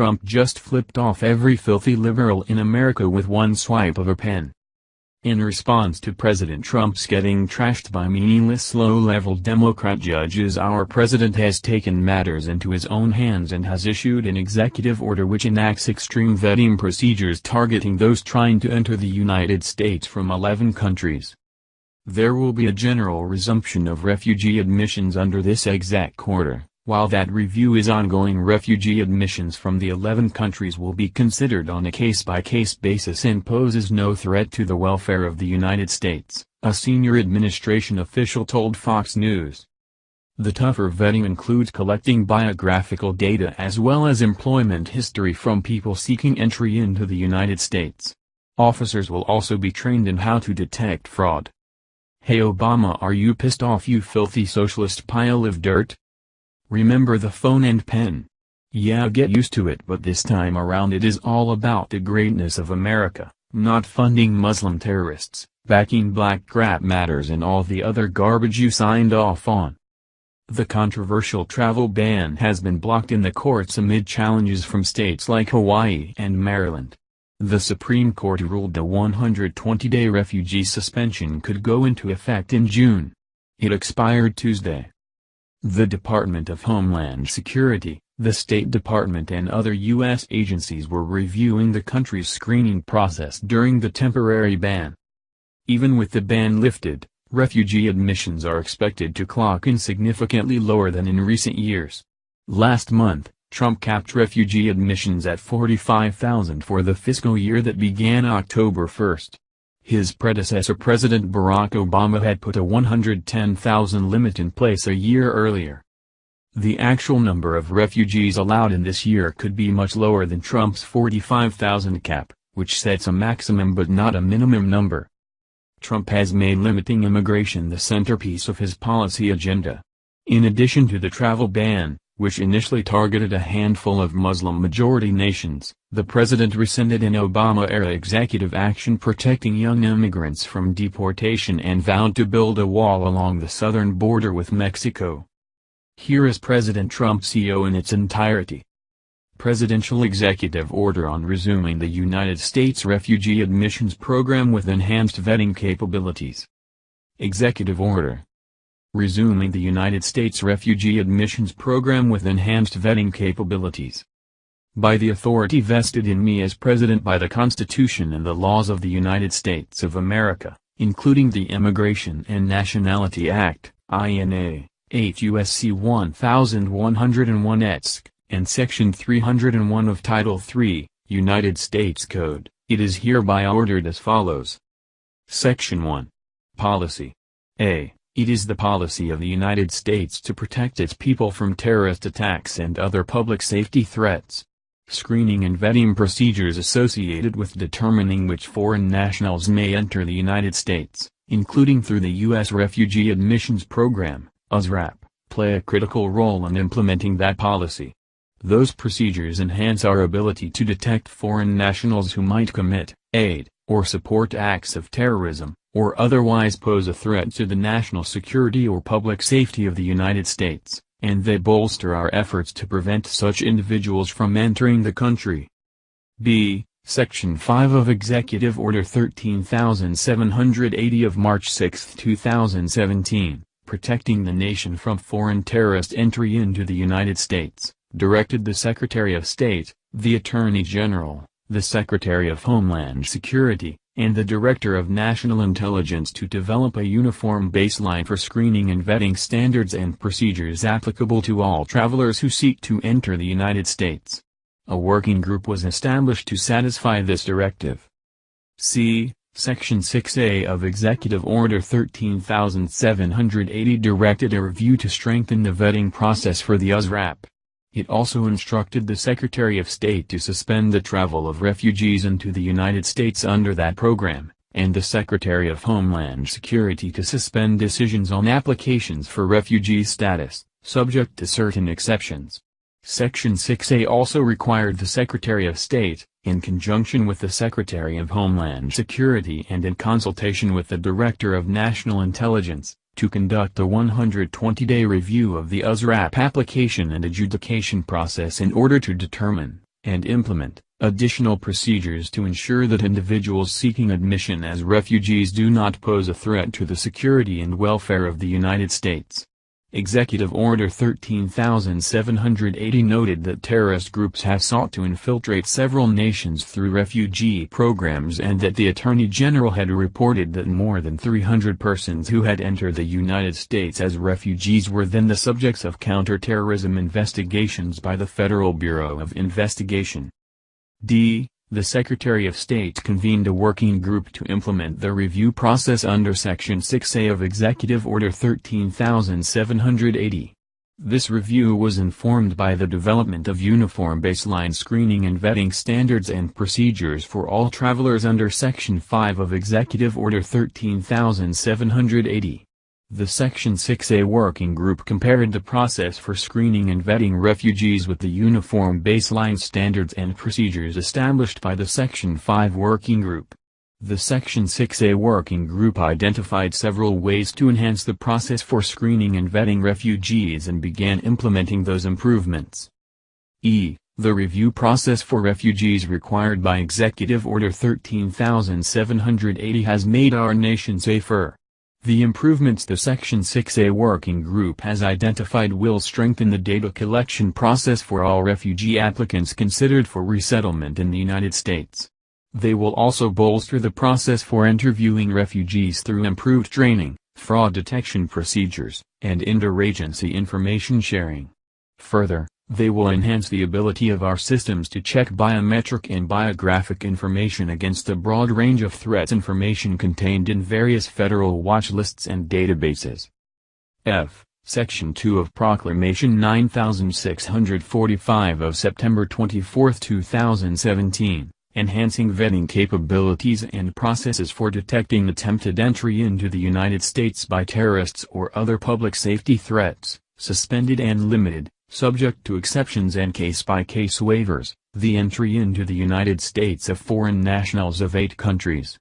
Trump just flipped off every filthy liberal in America with one swipe of a pen. In response to President Trump's getting trashed by meaningless low-level Democrat judges, our president has taken matters into his own hands and has issued an executive order which enacts extreme vetting procedures targeting those trying to enter the United States from 11 countries. There will be a general resumption of refugee admissions under this exec order. While that review is ongoing, refugee admissions from the 11 countries will be considered on a case-by-case basis and poses no threat to the welfare of the United States, a senior administration official told Fox News. The tougher vetting includes collecting biographical data as well as employment history from people seeking entry into the United States. Officers will also be trained in how to detect fraud. Hey Obama, are you pissed off, you filthy socialist pile of dirt? Remember the phone and pen. Yeah, get used to it, but this time around it is all about the greatness of America, not funding Muslim terrorists, backing Black Lives Matter and all the other garbage you signed off on. The controversial travel ban has been blocked in the courts amid challenges from states like Hawaii and Maryland. The Supreme Court ruled the 120-day refugee suspension could go into effect in June. It expired Tuesday. The Department of Homeland Security, the State Department and other U.S. agencies were reviewing the country's screening process during the temporary ban. Even with the ban lifted, refugee admissions are expected to clock in significantly lower than in recent years. Last month, Trump capped refugee admissions at 45,000 for the fiscal year that began October 1. His predecessor President Barack Obama had put a 110,000 limit in place a year earlier. The actual number of refugees allowed in this year could be much lower than Trump's 45,000 cap, which sets a maximum but not a minimum number. Trump has made limiting immigration the centerpiece of his policy agenda. In addition to the travel ban, which initially targeted a handful of Muslim-majority nations, the president rescinded an Obama-era executive action protecting young immigrants from deportation and vowed to build a wall along the southern border with Mexico. Here is President Trump's EO in its entirety. Presidential Executive Order on resuming the United States Refugee Admissions Program with enhanced vetting capabilities. Executive Order. Resuming the United States Refugee Admissions Program with enhanced vetting capabilities. By the authority vested in me as President by the Constitution and the laws of the United States of America, including the Immigration and Nationality Act, INA, 8 U.S.C. 1101 etc., and Section 301 of Title III, United States Code, it is hereby ordered as follows. Section 1. Policy. A. It is the policy of the United States to protect its people from terrorist attacks and other public safety threats. Screening and vetting procedures associated with determining which foreign nationals may enter the United States, including through the U.S. Refugee Admissions Program, USRAP, play a critical role in implementing that policy. Those procedures enhance our ability to detect foreign nationals who might commit, aid, or support acts of terrorism, or otherwise pose a threat to the national security or public safety of the United States, and they bolster our efforts to prevent such individuals from entering the country. B. Section 5 of Executive Order 13780 of March 6, 2017, protecting the nation from foreign terrorist entry into the United States, directed the Secretary of State, the Attorney General, the Secretary of Homeland Security, and the Director of National Intelligence to develop a uniform baseline for screening and vetting standards and procedures applicable to all travelers who seek to enter the United States. A working group was established to satisfy this directive. C. Section 6A of Executive Order 13780 directed a review to strengthen the vetting process for the USRAP. It also instructed the Secretary of State to suspend the travel of refugees into the United States under that program, and the Secretary of Homeland Security to suspend decisions on applications for refugee status, subject to certain exceptions. Section 6A also required the Secretary of State, in conjunction with the Secretary of Homeland Security and in consultation with the Director of National Intelligence, to conduct a 120-day review of the USRAP application and adjudication process in order to determine, and implement additional procedures to ensure that individuals seeking admission as refugees do not pose a threat to the security and welfare of the United States. Executive Order 13780 noted that terrorist groups have sought to infiltrate several nations through refugee programs and that the Attorney General had reported that more than 300 persons who had entered the United States as refugees were then the subjects of counterterrorism investigations by the Federal Bureau of Investigation. The Secretary of State convened a working group to implement the review process under Section 6A of Executive Order 13780. This review was informed by the development of uniform baseline screening and vetting standards and procedures for all travelers under Section 5 of Executive Order 13780. The Section 6A working group compared the process for screening and vetting refugees with the uniform baseline standards and procedures established by the Section 5 working group. The Section 6A working group identified several ways to enhance the process for screening and vetting refugees and began implementing those improvements. The review process for refugees required by Executive Order 13780 has made our nation safer. The improvements the Section 6A working group has identified will strengthen the data collection process for all refugee applicants considered for resettlement in the United States. They will also bolster the process for interviewing refugees through improved training, fraud detection procedures, and interagency information sharing. Further, they will enhance the ability of our systems to check biometric and biographic information against the broad range of threats information contained in various federal watch lists and databases. Section 2 of Proclamation 9645 of September 24, 2017, enhancing vetting capabilities and processes for detecting attempted entry into the United States by terrorists or other public safety threats, suspended and limited, subject to exceptions and case-by-case waivers, the entry into the United States of foreign nationals of 8 countries.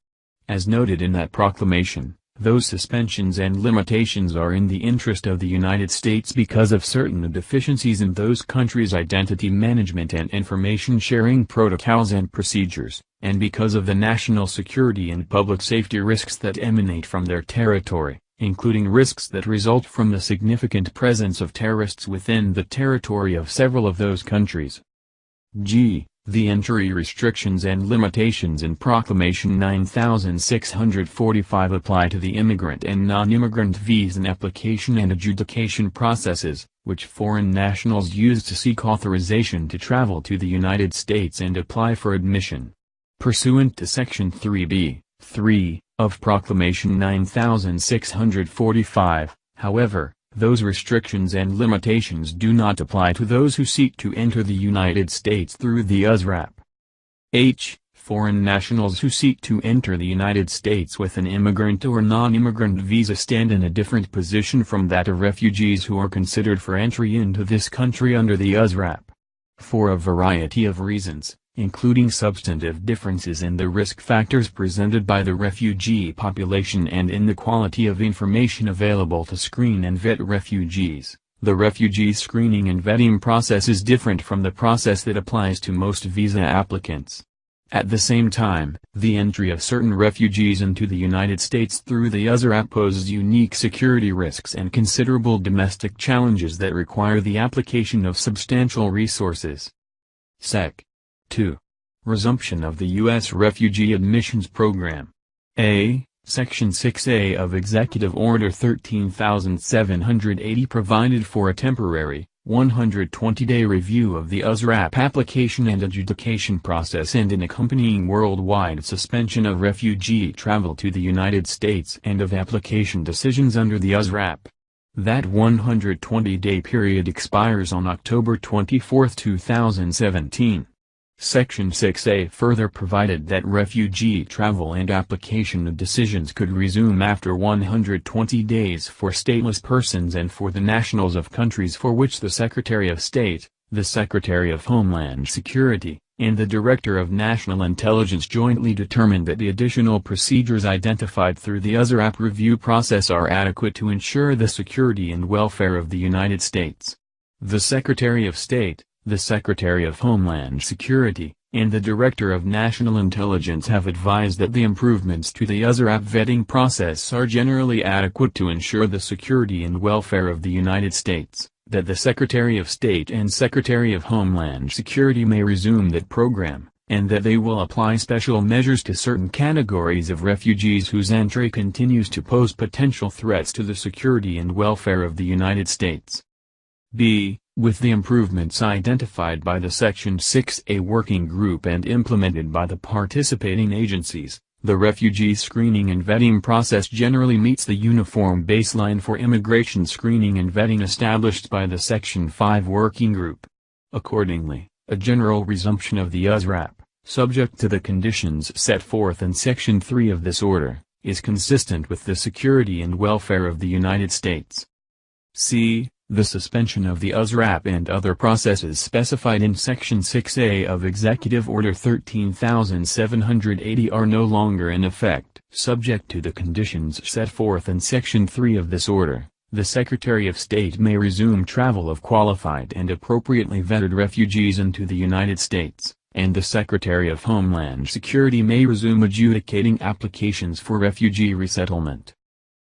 As noted in that proclamation, those suspensions and limitations are in the interest of the United States because of certain deficiencies in those countries' identity management and information sharing protocols and procedures, and because of the national security and public safety risks that emanate from their territory, including risks that result from the significant presence of terrorists within the territory of several of those countries. The entry restrictions and limitations in Proclamation 9645 apply to the immigrant and non-immigrant visa application and adjudication processes, which foreign nationals use to seek authorization to travel to the United States and apply for admission. Pursuant to Section 3B of Proclamation 9645, however, those restrictions and limitations do not apply to those who seek to enter the United States through the USRAP. Foreign nationals who seek to enter the United States with an immigrant or non-immigrant visa stand in a different position from that of refugees who are considered for entry into this country under the USRAP. For a variety of reasons, including substantive differences in the risk factors presented by the refugee population and in the quality of information available to screen and vet refugees, the refugee screening and vetting process is different from the process that applies to most visa applicants. At the same time, the entry of certain refugees into the United States through the USRAP poses unique security risks and considerable domestic challenges that require the application of substantial resources. Sec. 2. Resumption of the U.S. Refugee Admissions Program. Section 6A of Executive Order 13780 provided for a temporary, 120-day review of the USRAP application and adjudication process and an accompanying worldwide suspension of refugee travel to the United States and of application decisions under the USRAP. That 120-day period expires on October 24, 2017. Section 6A further provided that refugee travel and application decisions could resume after 120 days for stateless persons and for the nationals of countries for which the Secretary of State, the Secretary of Homeland Security, and the Director of National Intelligence jointly determined that the additional procedures identified through the USRAP review process are adequate to ensure the security and welfare of the United States. The Secretary of State, the Secretary of Homeland Security, and the Director of National Intelligence have advised that the improvements to the USARAP vetting process are generally adequate to ensure the security and welfare of the United States, that the Secretary of State and Secretary of Homeland Security may resume that program, and that they will apply special measures to certain categories of refugees whose entry continues to pose potential threats to the security and welfare of the United States. B. With the improvements identified by the Section 6A working group and implemented by the participating agencies, the refugee screening and vetting process generally meets the uniform baseline for immigration screening and vetting established by the Section 5 working group. Accordingly, a general resumption of the USARAP, subject to the conditions set forth in Section 3 of this order, is consistent with the security and welfare of the United States. C. The suspension of the USARAP and other processes specified in Section 6A of Executive Order 13780 are no longer in effect. Subject to the conditions set forth in Section 3 of this order, the Secretary of State may resume travel of qualified and appropriately vetted refugees into the United States, and the Secretary of Homeland Security may resume adjudicating applications for refugee resettlement.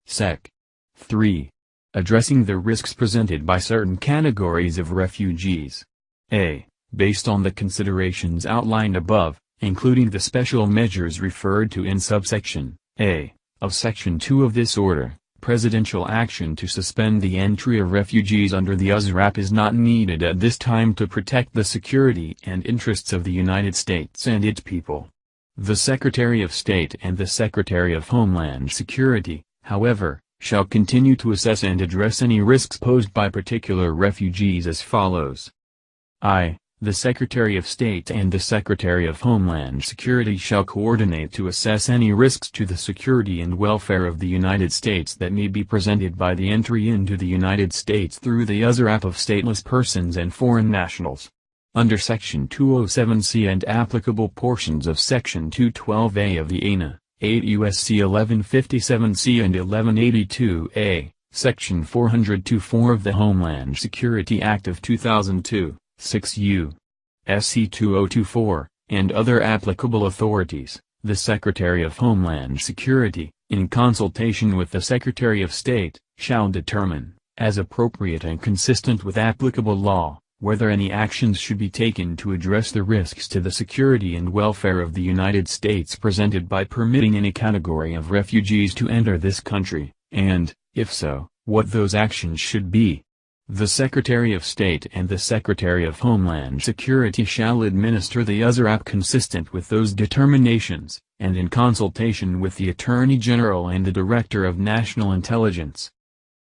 Sec. 3. Addressing the risks presented by certain categories of refugees. A. Based on the considerations outlined above, including the special measures referred to in subsection A of Section 2 of this order, presidential action to suspend the entry of refugees under the USARAP is not needed at this time to protect the security and interests of the United States and its people. The Secretary of State and the Secretary of Homeland Security, however, shall continue to assess and address any risks posed by particular refugees as follows. I. The Secretary of State and the Secretary of Homeland Security shall coordinate to assess any risks to the security and welfare of the United States that may be presented by the entry into the United States through the USARAP of stateless persons and foreign nationals. Under Section 207C and applicable portions of Section 212A of the INA. 8 U.S.C. 1157C and 1182A, Section 424 of the Homeland Security Act of 2002, 6 U.S.C. 2024, and other applicable authorities, the Secretary of Homeland Security, in consultation with the Secretary of State, shall determine, as appropriate and consistent with applicable law, whether any actions should be taken to address the risks to the security and welfare of the United States presented by permitting any category of refugees to enter this country, and, if so, what those actions should be. The Secretary of State and the Secretary of Homeland Security shall administer the USARAP consistent with those determinations, and in consultation with the Attorney General and the Director of National Intelligence.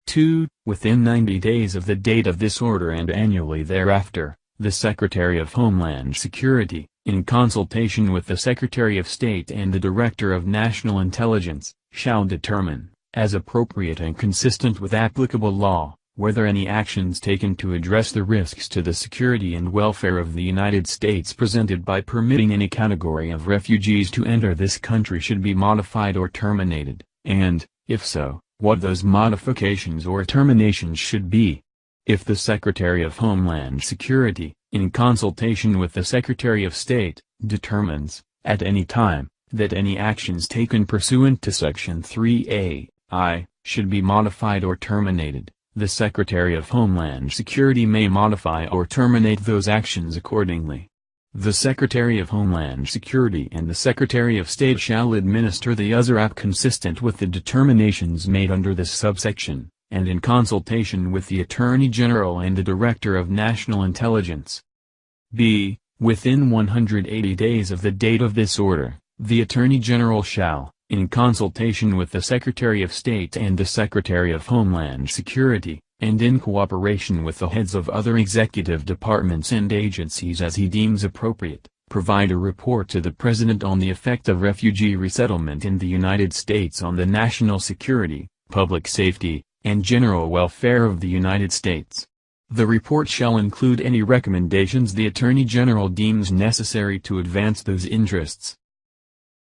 2. Within 90 days of the date of this order and annually thereafter, the Secretary of Homeland Security, in consultation with the Secretary of State and the Director of National Intelligence, shall determine, as appropriate and consistent with applicable law, whether any actions taken to address the risks to the security and welfare of the United States presented by permitting any category of refugees to enter this country should be modified or terminated, and, if so, what those modifications or terminations should be. If the Secretary of Homeland Security, in consultation with the Secretary of State, determines, at any time, that any actions taken pursuant to Section 3A(I) should be modified or terminated, the Secretary of Homeland Security may modify or terminate those actions accordingly. The Secretary of Homeland Security and the Secretary of State shall administer the USARAP consistent with the determinations made under this subsection, and in consultation with the Attorney General and the Director of National Intelligence. B. Within 180 days of the date of this order, the Attorney General shall, in consultation with the Secretary of State and the Secretary of Homeland Security, and in cooperation with the heads of other executive departments and agencies as he deems appropriate, provide a report to the President on the effect of refugee resettlement in the United States on the national security, public safety, and general welfare of the United States. The report shall include any recommendations the Attorney General deems necessary to advance those interests.